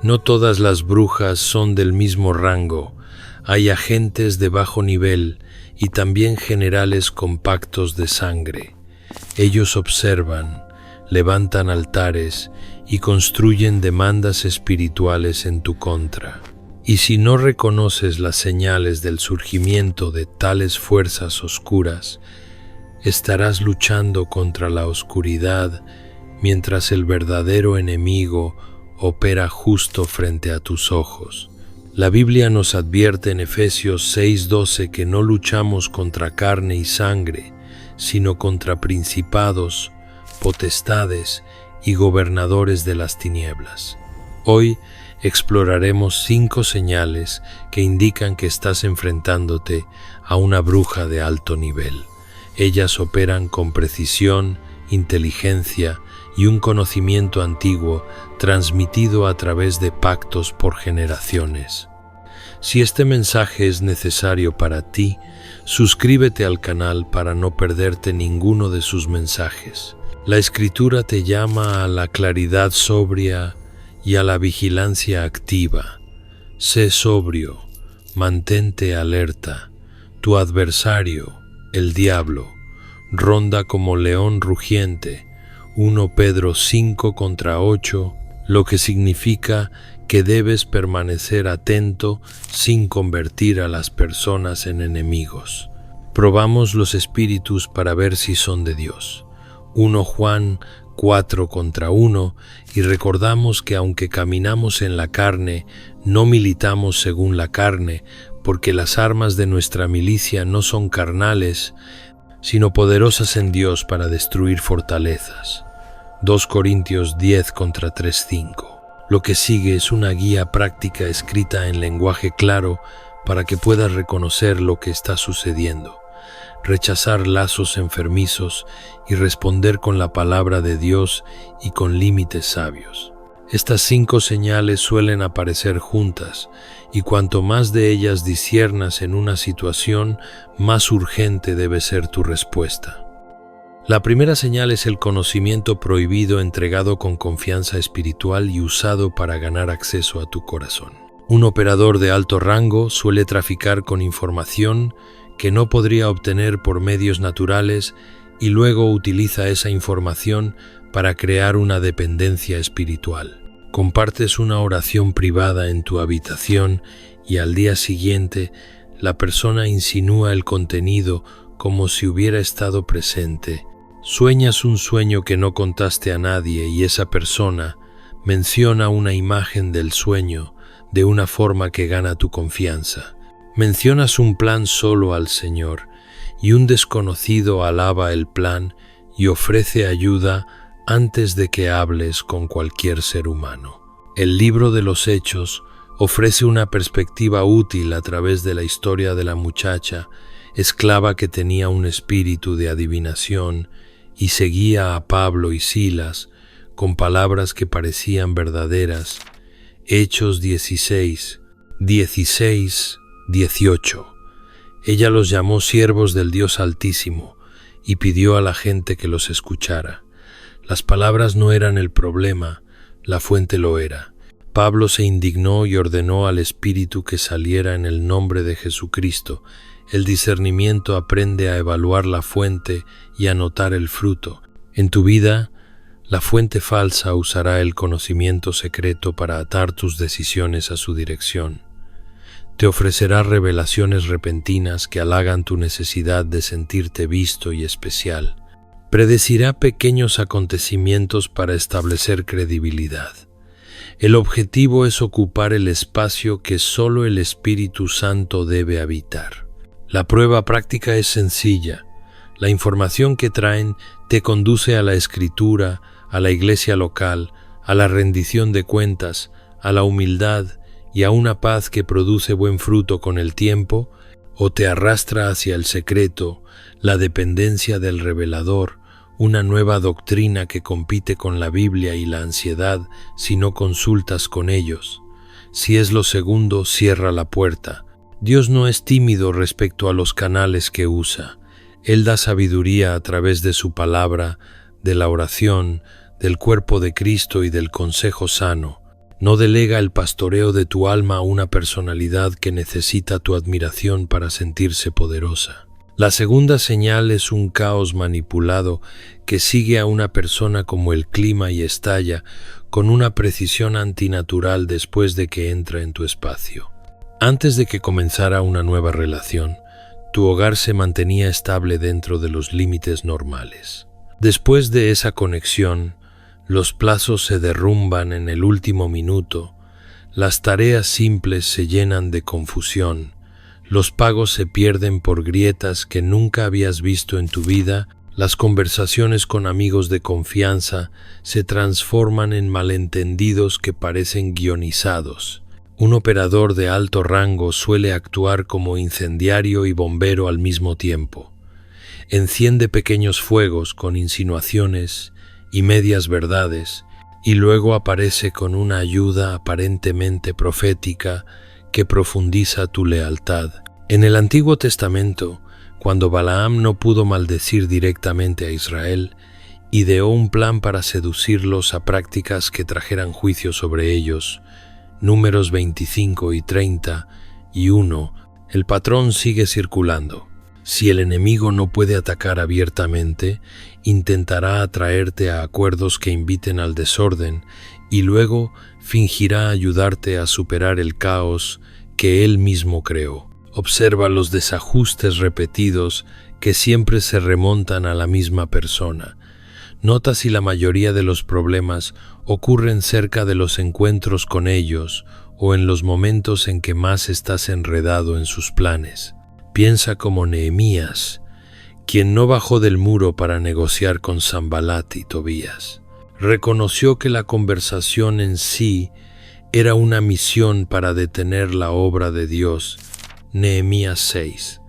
No todas las brujas son del mismo rango. Hay agentes de bajo nivel y también generales con pactos de sangre. Ellos observan, levantan altares y construyen demandas espirituales en tu contra. Y si no reconoces las señales del surgimiento de tales fuerzas oscuras, estarás luchando contra la oscuridad mientras el verdadero enemigo opera justo frente a tus ojos. La Biblia nos advierte en Efesios 6:12 que no luchamos contra carne y sangre, sino contra principados, potestades y gobernadores de las tinieblas. Hoy exploraremos 5 señales que indican que estás enfrentándote a una bruja de alto nivel. Ellas operan con precisión, inteligencia y un conocimiento antiguo transmitido a través de pactos por generaciones. Si este mensaje es necesario para ti, suscríbete al canal para no perderte ninguno de sus mensajes. La Escritura te llama a la claridad sobria y a la vigilancia activa. Sé sobrio, mantente alerta. Tu adversario, el diablo, ronda como león rugiente. 1 Pedro 5:8, lo que significa que debes permanecer atento sin convertir a las personas en enemigos. Probamos los espíritus para ver si son de Dios. 1 Juan 4:1, y recordamos que aunque caminamos en la carne, no militamos según la carne, porque las armas de nuestra milicia no son carnales, sino poderosas en Dios para destruir fortalezas. 2 Corintios 10:3-5. Lo que sigue es una guía práctica escrita en lenguaje claro para que puedas reconocer lo que está sucediendo, rechazar lazos enfermizos y responder con la palabra de Dios y con límites sabios. Estas 5 señales suelen aparecer juntas, y cuanto más de ellas disciernas en una situación, más urgente debe ser tu respuesta. La primera señal es el conocimiento prohibido entregado con confianza espiritual y usado para ganar acceso a tu corazón. Un operador de alto rango suele traficar con información que no podría obtener por medios naturales y luego utiliza esa información para crear una dependencia espiritual. Compartes una oración privada en tu habitación y al día siguiente la persona insinúa el contenido como si hubiera estado presente. Sueñas un sueño que no contaste a nadie y esa persona menciona una imagen del sueño de una forma que gana tu confianza. Mencionas un plan solo al Señor y un desconocido alaba el plan y ofrece ayuda antes de que hables con cualquier ser humano. El libro de los Hechos ofrece una perspectiva útil a través de la historia de la muchacha, esclava que tenía un espíritu de adivinación y seguía a Pablo y Silas con palabras que parecían verdaderas. Hechos 16:18. Ella los llamó siervos del Dios Altísimo y pidió a la gente que los escuchara. Las palabras no eran el problema, la fuente lo era. Pablo se indignó y ordenó al espíritu que saliera en el nombre de Jesucristo. El discernimiento aprende a evaluar la fuente y a notar el fruto. En tu vida, la fuente falsa usará el conocimiento secreto para atar tus decisiones a su dirección. Te ofrecerá revelaciones repentinas que halagan tu necesidad de sentirte visto y especial. Predecirá pequeños acontecimientos para establecer credibilidad. El objetivo es ocupar el espacio que solo el Espíritu Santo debe habitar. La prueba práctica es sencilla. La información que traen te conduce a la Escritura, a la iglesia local, a la rendición de cuentas, a la humildad y a una paz que produce buen fruto con el tiempo, o te arrastra hacia el secreto, la dependencia del revelador, una nueva doctrina que compite con la Biblia y la ansiedad si no consultas con ellos. Si es lo segundo, cierra la puerta. Dios no es tímido respecto a los canales que usa. Él da sabiduría a través de su palabra, de la oración, del cuerpo de Cristo y del consejo sano. No delega el pastoreo de tu alma a una personalidad que necesita tu admiración para sentirse poderosa. La segunda señal es un caos manipulado que sigue a una persona como el clima y estalla con una precisión antinatural después de que entra en tu espacio. Antes de que comenzara una nueva relación, tu hogar se mantenía estable dentro de los límites normales. Después de esa conexión, los plazos se derrumban en el último minuto, las tareas simples se llenan de confusión, los pagos se pierden por grietas que nunca habías visto en tu vida, las conversaciones con amigos de confianza se transforman en malentendidos que parecen guionizados. Un operador de alto rango suele actuar como incendiario y bombero al mismo tiempo. Enciende pequeños fuegos con insinuaciones y medias verdades, y luego aparece con una ayuda aparentemente profética que profundiza tu lealtad. En el Antiguo Testamento, cuando Balaam no pudo maldecir directamente a Israel, ideó un plan para seducirlos a prácticas que trajeran juicio sobre ellos. Números 25 y 31, el patrón sigue circulando. Si el enemigo no puede atacar abiertamente, intentará atraerte a acuerdos que inviten al desorden y luego fingirá ayudarte a superar el caos que él mismo creó. Observa los desajustes repetidos que siempre se remontan a la misma persona. Nota si la mayoría de los problemas ocurren cerca de los encuentros con ellos o en los momentos en que más estás enredado en sus planes. Piensa como Nehemías, quien no bajó del muro para negociar con Sanbalat y Tobías. Reconoció que la conversación en sí era una misión para detener la obra de Dios. Nehemías 6.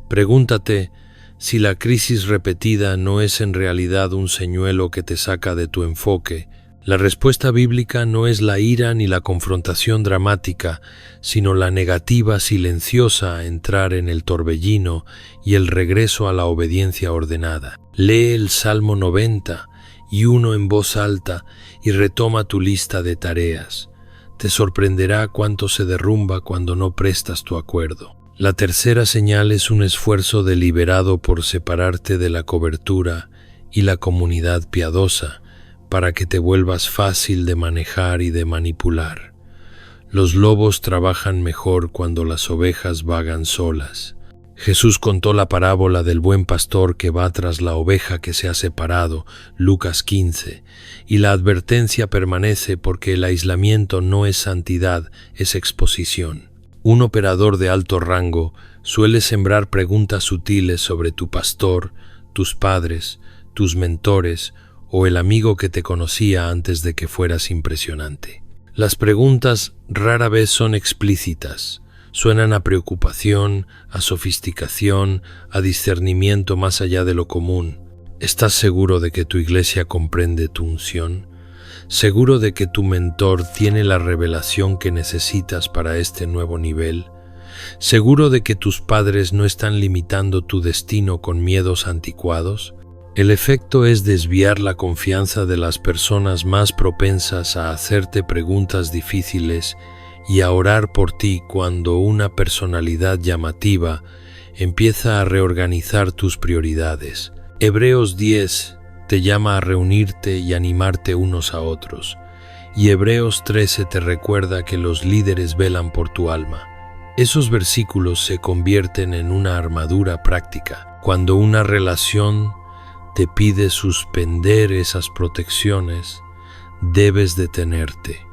Pregúntate si la crisis repetida no es en realidad un señuelo que te saca de tu enfoque. La respuesta bíblica no es la ira ni la confrontación dramática, sino la negativa silenciosa a entrar en el torbellino y el regreso a la obediencia ordenada. Lee el Salmo 90 y uno en voz alta y retoma tu lista de tareas. Te sorprenderá cuánto se derrumba cuando no prestas tu acuerdo. La tercera señal es un esfuerzo deliberado por separarte de la cobertura y la comunidad piadosa, para que te vuelvas fácil de manejar y de manipular. Los lobos trabajan mejor cuando las ovejas vagan solas. Jesús contó la parábola del buen pastor que va tras la oveja que se ha separado, Lucas 15, y la advertencia permanece porque el aislamiento no es santidad, es exposición. Un operador de alto rango suele sembrar preguntas sutiles sobre tu pastor, tus padres, tus mentores o el amigo que te conocía antes de que fueras impresionante. Las preguntas rara vez son explícitas, suenan a preocupación, a sofisticación, a discernimiento más allá de lo común. ¿Estás seguro de que tu iglesia comprende tu unción? ¿Seguro de que tu mentor tiene la revelación que necesitas para este nuevo nivel? ¿Seguro de que tus padres no están limitando tu destino con miedos anticuados? El efecto es desviar la confianza de las personas más propensas a hacerte preguntas difíciles y a orar por ti cuando una personalidad llamativa empieza a reorganizar tus prioridades. Hebreos 10 te llama a reunirte y animarte unos a otros, y Hebreos 13 te recuerda que los líderes velan por tu alma. Esos versículos se convierten en una armadura práctica. Cuando una relación te pide suspender esas protecciones, debes detenerte.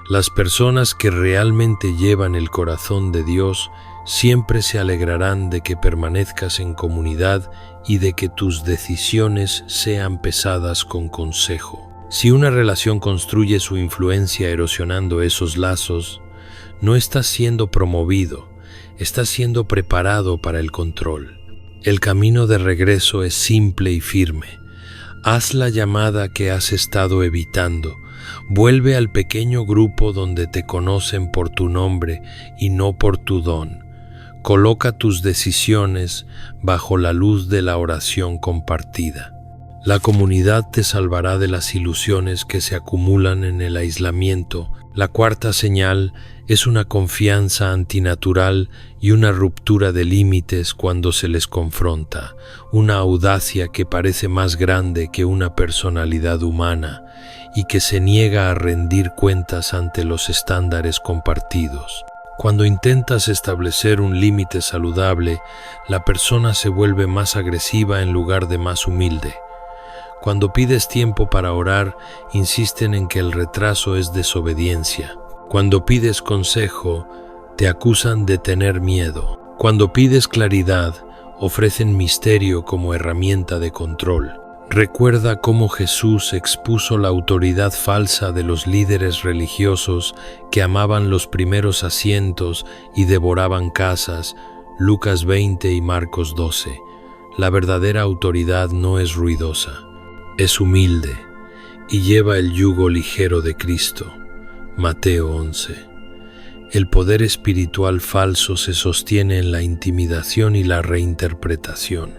Las personas que realmente llevan el corazón de Dios siempre se alegrarán de que permanezcas en comunidad y de que tus decisiones sean pesadas con consejo. Si una relación construye su influencia erosionando esos lazos, no estás siendo promovido, estás siendo preparado para el control. El camino de regreso es simple y firme. Haz la llamada que has estado evitando. Vuelve al pequeño grupo donde te conocen por tu nombre y no por tu don. Coloca tus decisiones bajo la luz de la oración compartida. La comunidad te salvará de las ilusiones que se acumulan en el aislamiento La cuarta señal es una confianza antinatural y una ruptura de límites cuando se les confronta, una audacia que parece más grande que una personalidad humana y que se niega a rendir cuentas ante los estándares compartidos. Cuando intentas establecer un límite saludable, la persona se vuelve más agresiva en lugar de más humilde. Cuando pides tiempo para orar, insisten en que el retraso es desobediencia. Cuando pides consejo, te acusan de tener miedo. Cuando pides claridad, ofrecen misterio como herramienta de control. Recuerda cómo Jesús expuso la autoridad falsa de los líderes religiosos que amaban los primeros asientos y devoraban casas, Lucas 20 y Marcos 12. La verdadera autoridad no es ruidosa. Es humilde y lleva el yugo ligero de Cristo. Mateo 11. El poder espiritual falso se sostiene en la intimidación y la reinterpretación.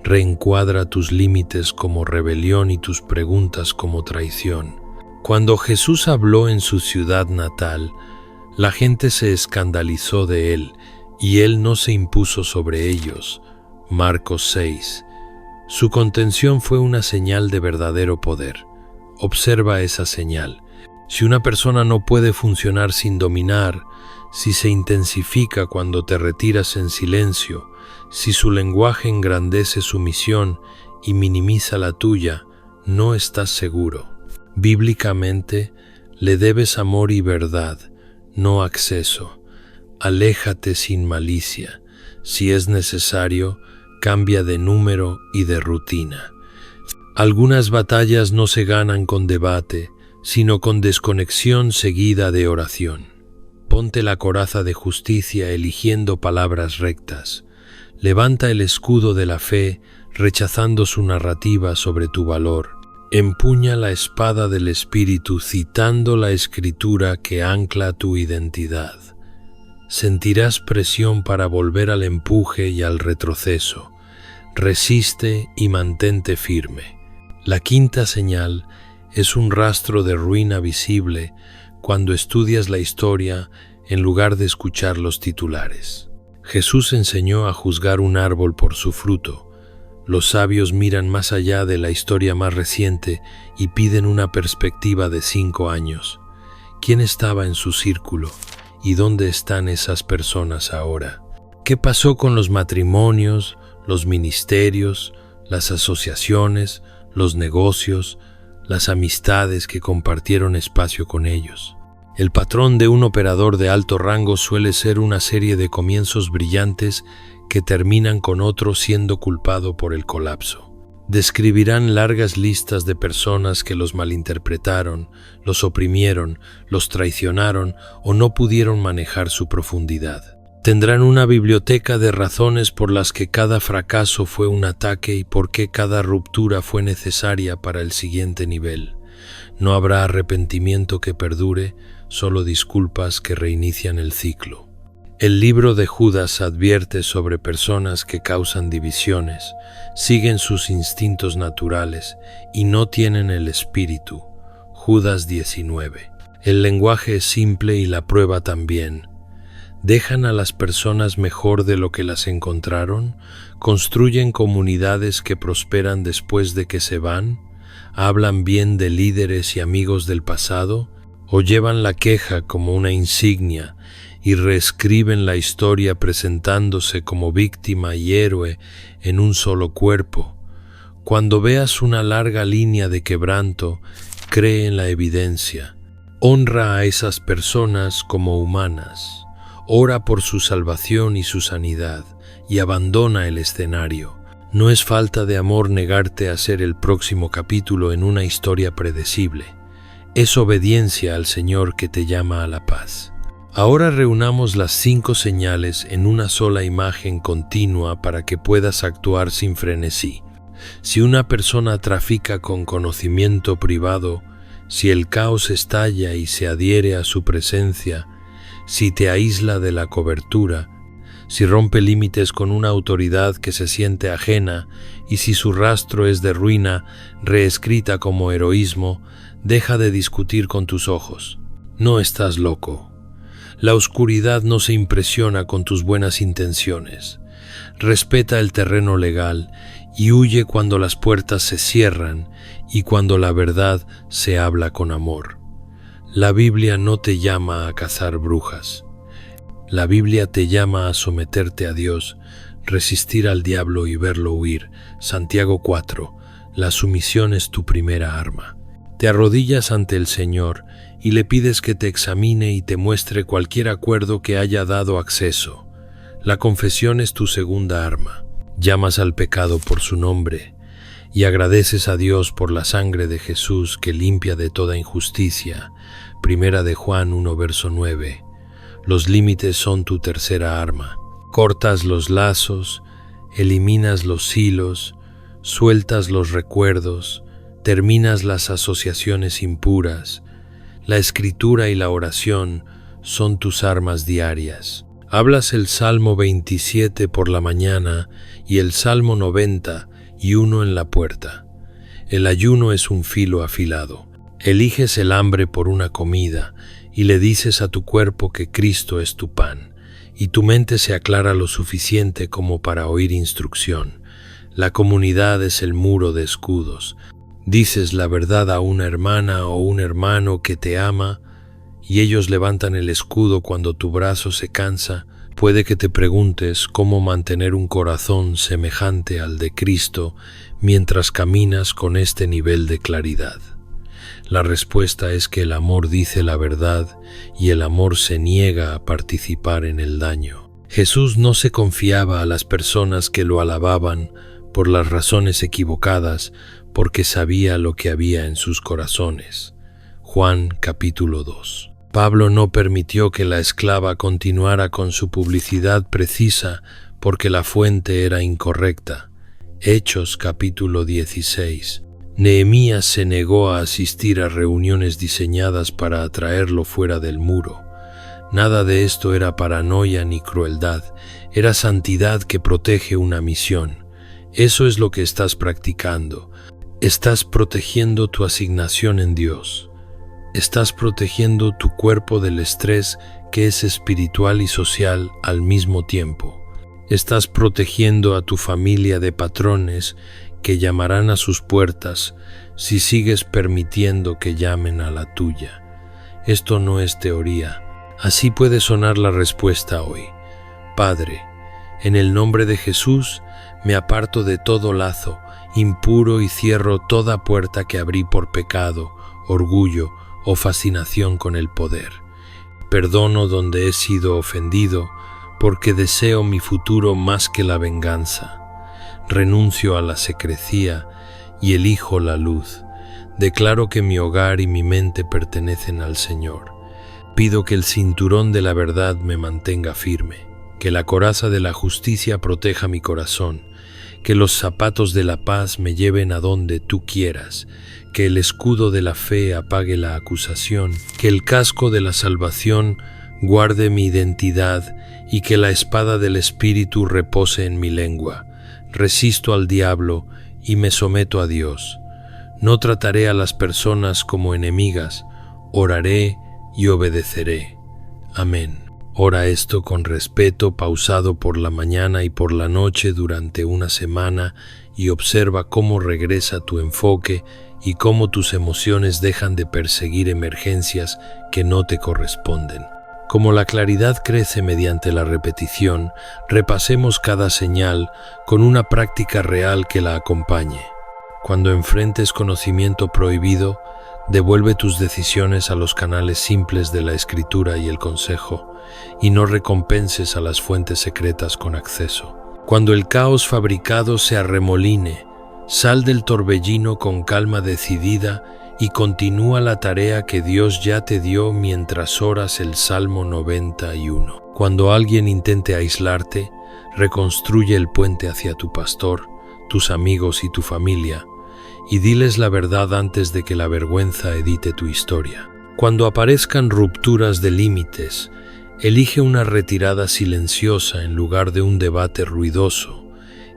Reencuadra tus límites como rebelión y tus preguntas como traición. Cuando Jesús habló en su ciudad natal, la gente se escandalizó de él y él no se impuso sobre ellos. Marcos 6. Su contención fue una señal de verdadero poder. Observa esa señal. Si una persona no puede funcionar sin dominar, si se intensifica cuando te retiras en silencio, si su lenguaje engrandece su misión y minimiza la tuya, no estás seguro. Bíblicamente, le debes amor y verdad, no acceso. Aléjate sin malicia. Si es necesario, cambia de número y de rutina. Algunas batallas no se ganan con debate, sino con desconexión seguida de oración. Ponte la coraza de justicia eligiendo palabras rectas. Levanta el escudo de la fe, rechazando su narrativa sobre tu valor. Empuña la espada del Espíritu citando la Escritura que ancla tu identidad. Sentirás presión para volver al empuje y al retroceso. Resiste y mantente firme. La quinta señal es un rastro de ruina visible cuando estudias la historia en lugar de escuchar los titulares. Jesús enseñó a juzgar un árbol por su fruto. Los sabios miran más allá de la historia más reciente y piden una perspectiva de 5 años. ¿Quién estaba en su círculo? ¿Y dónde están esas personas ahora? ¿Qué pasó con los matrimonios, los ministerios, las asociaciones, los negocios, las amistades que compartieron espacio con ellos? El patrón de un operador de alto rango suele ser una serie de comienzos brillantes que terminan con otro siendo culpado por el colapso. Describirán largas listas de personas que los malinterpretaron, los oprimieron, los traicionaron o no pudieron manejar su profundidad. Tendrán una biblioteca de razones por las que cada fracaso fue un ataque y por qué cada ruptura fue necesaria para el siguiente nivel. No habrá arrepentimiento que perdure, solo disculpas que reinician el ciclo. El libro de Judas advierte sobre personas que causan divisiones, siguen sus instintos naturales y no tienen el espíritu. Judas 19. El lenguaje es simple y la prueba también. ¿Dejan a las personas mejor de lo que las encontraron? ¿Construyen comunidades que prosperan después de que se van? ¿Hablan bien de líderes y amigos del pasado? ¿O llevan la queja como una insignia y reescriben la historia presentándose como víctima y héroe en un solo cuerpo? Cuando veas una larga línea de quebranto, cree en la evidencia. Honra a esas personas como humanas. Ora por su salvación y su sanidad, y abandona el escenario. No es falta de amor negarte a ser el próximo capítulo en una historia predecible. Es obediencia al Señor que te llama a la paz. Ahora reunamos las 5 señales en una sola imagen continua para que puedas actuar sin frenesí. Si una persona trafica con conocimiento privado, si el caos estalla y se adhiere a su presencia, si te aísla de la cobertura, si rompe límites con una autoridad que se siente ajena y si su rastro es de ruina reescrita como heroísmo, deja de discutir con tus ojos. No estás loco. La oscuridad no se impresiona con tus buenas intenciones. Respeta el terreno legal y huye cuando las puertas se cierran y cuando la verdad se habla con amor. La Biblia no te llama a cazar brujas. La Biblia te llama a someterte a Dios, resistir al diablo y verlo huir. Santiago 4. La sumisión es tu primera arma. Te arrodillas ante el Señor y le pides que te examine y te muestre cualquier acuerdo que haya dado acceso. La confesión es tu segunda arma. Llamas al pecado por su nombre y agradeces a Dios por la sangre de Jesús que limpia de toda injusticia. Primera de Juan 1, verso 9. Los límites son tu tercera arma. Cortas los lazos, eliminas los hilos, sueltas los recuerdos, terminas las asociaciones impuras. La escritura y la oración son tus armas diarias. Hablas el Salmo 27 por la mañana y el Salmo 90 y uno en la puerta. El ayuno es un filo afilado. Eliges el hambre por una comida y le dices a tu cuerpo que Cristo es tu pan, y tu mente se aclara lo suficiente como para oír instrucción. La comunidad es el muro de escudos. Dices la verdad a una hermana o un hermano que te ama, y ellos levantan el escudo cuando tu brazo se cansa. Puede que te preguntes cómo mantener un corazón semejante al de Cristo mientras caminas con este nivel de claridad. La respuesta es que el amor dice la verdad y el amor se niega a participar en el daño. Jesús no se confiaba a las personas que lo alababan por las razones equivocadas, porque sabía lo que había en sus corazones. Juan capítulo 2. Pablo no permitió que la esclava continuara con su publicidad precisa porque la fuente era incorrecta. Hechos capítulo 16. Nehemías se negó a asistir a reuniones diseñadas para atraerlo fuera del muro. Nada de esto era paranoia ni crueldad, era santidad que protege una misión. Eso es lo que estás practicando. Estás protegiendo tu asignación en Dios. Estás protegiendo tu cuerpo del estrés que es espiritual y social al mismo tiempo. Estás protegiendo a tu familia de patrones que llamarán a sus puertas si sigues permitiendo que llamen a la tuya. Esto no es teoría. Así puede sonar la respuesta hoy. Padre, en el nombre de Jesús, me aparto de todo lazo impuro y cierro toda puerta que abrí por pecado, orgullo o fascinación con el poder. Perdono donde he sido ofendido, porque deseo mi futuro más que la venganza. Renuncio a la secrecía y elijo la luz. Declaro que mi hogar y mi mente pertenecen al Señor. Pido que el cinturón de la verdad me mantenga firme, que la coraza de la justicia proteja mi corazón, que los zapatos de la paz me lleven a donde tú quieras, que el escudo de la fe apague la acusación, que el casco de la salvación guarde mi identidad y que la espada del Espíritu repose en mi lengua. Resisto al diablo y me someto a Dios. No trataré a las personas como enemigas, oraré y obedeceré. Amén. Ora esto con respeto, pausado por la mañana y por la noche durante una semana, y observa cómo regresa tu enfoque y cómo tus emociones dejan de perseguir emergencias que no te corresponden. Como la claridad crece mediante la repetición, repasemos cada señal con una práctica real que la acompañe. Cuando enfrentes conocimiento prohibido, devuelve tus decisiones a los canales simples de la escritura y el consejo, y no recompenses a las fuentes secretas con acceso. Cuando el caos fabricado se arremoline, sal del torbellino con calma decidida y continúa la tarea que Dios ya te dio mientras oras el Salmo 91. Cuando alguien intente aislarte, reconstruye el puente hacia tu pastor, tus amigos y tu familia, y diles la verdad antes de que la vergüenza edite tu historia. Cuando aparezcan rupturas de límites, elige una retirada silenciosa en lugar de un debate ruidoso,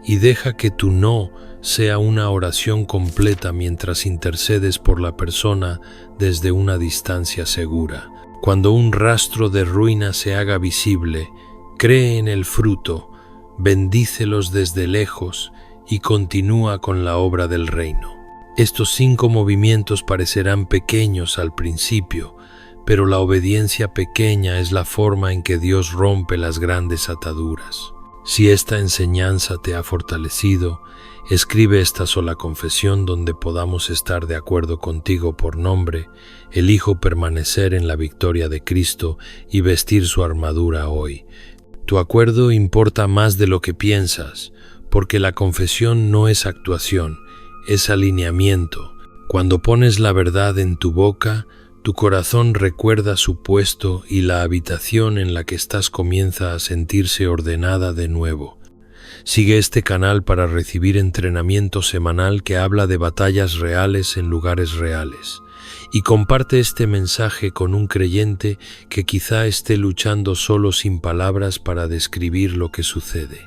y deja que tu no sea una oración completa mientras intercedes por la persona desde una distancia segura. Cuando un rastro de ruina se haga visible, cree en el fruto, bendícelos desde lejos y continúa con la obra del reino. Estos 5 movimientos parecerán pequeños al principio, pero la obediencia pequeña es la forma en que Dios rompe las grandes ataduras. Si esta enseñanza te ha fortalecido, escribe esta sola confesión donde podamos estar de acuerdo contigo por nombre. Elijo permanecer en la victoria de Cristo y vestir su armadura hoy. Tu acuerdo importa más de lo que piensas, porque la confesión no es actuación, es alineamiento. Cuando pones la verdad en tu boca, tu corazón recuerda su puesto y la habitación en la que estás comienza a sentirse ordenada de nuevo. Sigue este canal para recibir entrenamiento semanal que habla de batallas reales en lugares reales. Y comparte este mensaje con un creyente que quizá esté luchando solo sin palabras para describir lo que sucede.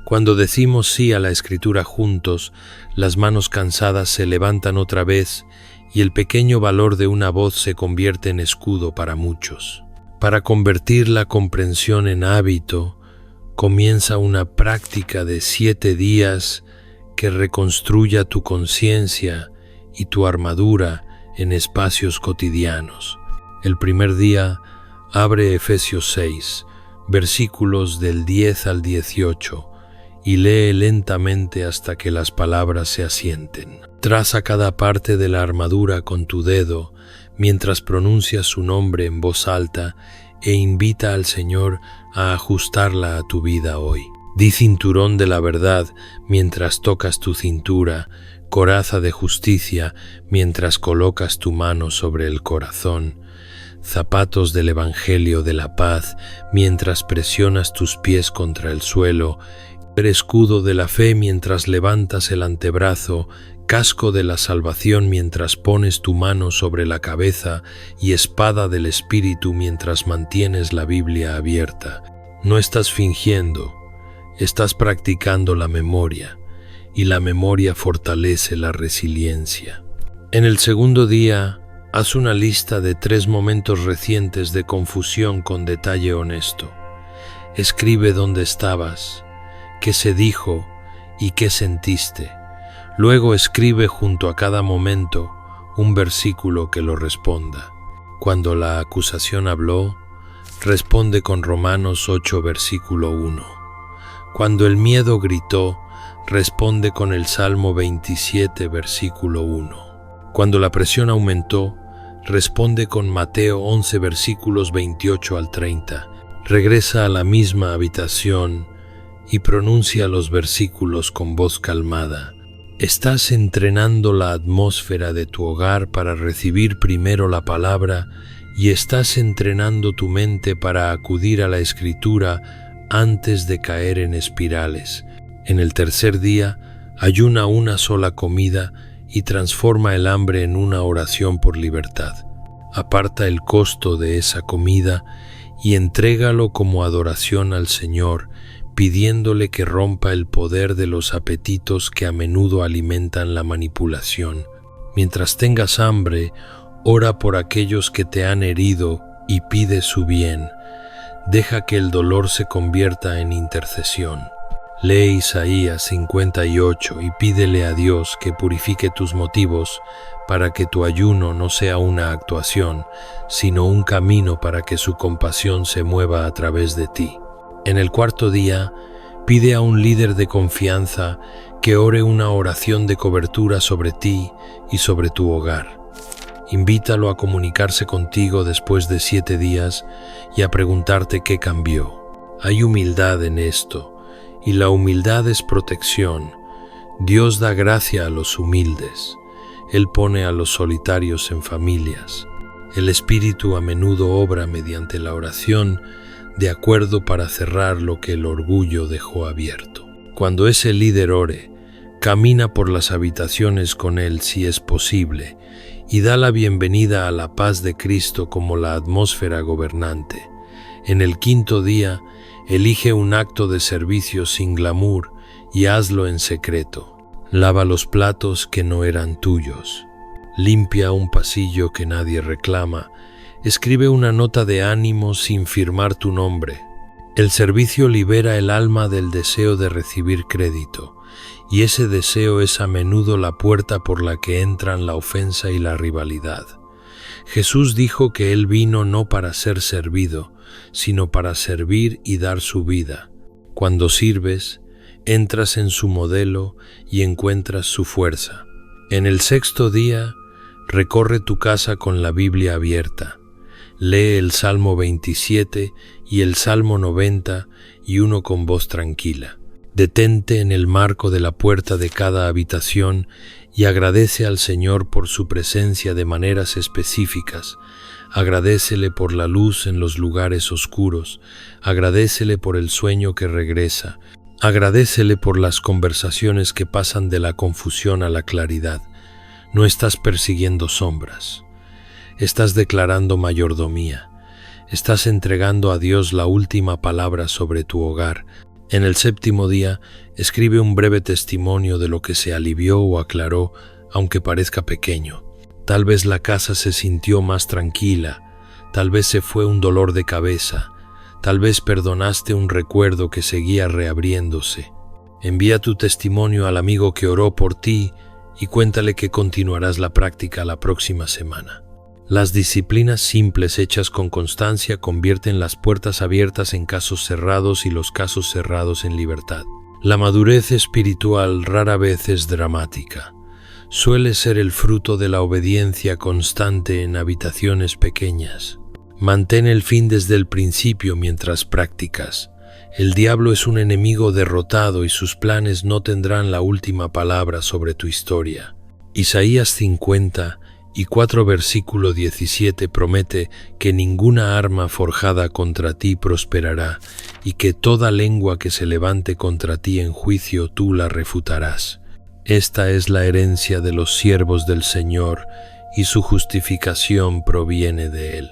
Cuando decimos sí a la Escritura juntos, las manos cansadas se levantan otra vez y el pequeño valor de una voz se convierte en escudo para muchos. Para convertir la comprensión en hábito, comienza una práctica de 7 días que reconstruya tu conciencia y tu armadura en espacios cotidianos. El primer día, abre Efesios 6, versículos del 10 al 18, y lee lentamente hasta que las palabras se asienten. Traza cada parte de la armadura con tu dedo mientras pronuncias su nombre en voz alta e invita al Señor a ajustarla a tu vida hoy. Di cinturón de la verdad mientras tocas tu cintura, coraza de justicia mientras colocas tu mano sobre el corazón, zapatos del Evangelio de la paz mientras presionas tus pies contra el suelo, escudo de la fe mientras levantas el antebrazo, casco de la salvación mientras pones tu mano sobre la cabeza y espada del Espíritu mientras mantienes la Biblia abierta. No estás fingiendo, estás practicando la memoria, y la memoria fortalece la resiliencia. En el segundo día, haz una lista de 3 momentos recientes de confusión con detalle honesto. Escribe dónde estabas, qué se dijo y qué sentiste. Luego escribe junto a cada momento un versículo que lo responda. Cuando la acusación habló, responde con Romanos 8, versículo 1. Cuando el miedo gritó, responde con el Salmo 27, versículo 1. Cuando la presión aumentó, responde con Mateo 11, versículos 28 al 30. Regresa a la misma habitación y pronuncia los versículos con voz calmada. Estás entrenando la atmósfera de tu hogar para recibir primero la palabra y estás entrenando tu mente para acudir a la Escritura antes de caer en espirales. En el tercer día, ayuna una sola comida y transforma el hambre en una oración por libertad. Aparta el costo de esa comida y entrégalo como adoración al Señor, pidiéndole que rompa el poder de los apetitos que a menudo alimentan la manipulación. Mientras tengas hambre, ora por aquellos que te han herido y pide su bien. Deja que el dolor se convierta en intercesión. Lee Isaías 58 y pídele a Dios que purifique tus motivos para que tu ayuno no sea una actuación, sino un camino para que su compasión se mueva a través de ti. En el cuarto día, pide a un líder de confianza que ore una oración de cobertura sobre ti y sobre tu hogar. Invítalo a comunicarse contigo después de 7 días y a preguntarte qué cambió. Hay humildad en esto, y la humildad es protección. Dios da gracia a los humildes. Él pone a los solitarios en familias. El Espíritu a menudo obra mediante la oración de acuerdo para cerrar lo que el orgullo dejó abierto. Cuando ese líder ore, camina por las habitaciones con él si es posible y da la bienvenida a la paz de Cristo como la atmósfera gobernante. En el quinto día, elige un acto de servicio sin glamour y hazlo en secreto. Lava los platos que no eran tuyos. Limpia un pasillo que nadie reclama. Escribe una nota de ánimo sin firmar tu nombre. El servicio libera el alma del deseo de recibir crédito, y ese deseo es a menudo la puerta por la que entran la ofensa y la rivalidad. Jesús dijo que Él vino no para ser servido, sino para servir y dar su vida. Cuando sirves, entras en su modelo y encuentras su fuerza. En el sexto día, recorre tu casa con la Biblia abierta. Lee el Salmo 27 y el Salmo 90 y uno con voz tranquila. Detente en el marco de la puerta de cada habitación y agradece al Señor por su presencia de maneras específicas. Agradécele por la luz en los lugares oscuros. Agradécele por el sueño que regresa. Agradécele por las conversaciones que pasan de la confusión a la claridad. No estás persiguiendo sombras. Estás declarando mayordomía. Estás entregando a Dios la última palabra sobre tu hogar. En el séptimo día, escribe un breve testimonio de lo que se alivió o aclaró, aunque parezca pequeño. Tal vez la casa se sintió más tranquila, tal vez se fue un dolor de cabeza, tal vez perdonaste un recuerdo que seguía reabriéndose. Envía tu testimonio al amigo que oró por ti y cuéntale que continuarás la práctica la próxima semana. Las disciplinas simples hechas con constancia convierten las puertas abiertas en casos cerrados y los casos cerrados en libertad. La madurez espiritual rara vez es dramática. Suele ser el fruto de la obediencia constante en habitaciones pequeñas. Mantén el fin desde el principio mientras practicas. El diablo es un enemigo derrotado y sus planes no tendrán la última palabra sobre tu historia. Isaías 50:4 versículo 17 promete que ninguna arma forjada contra ti prosperará y que toda lengua que se levante contra ti en juicio tú la refutarás. Esta es la herencia de los siervos del Señor y su justificación proviene de Él.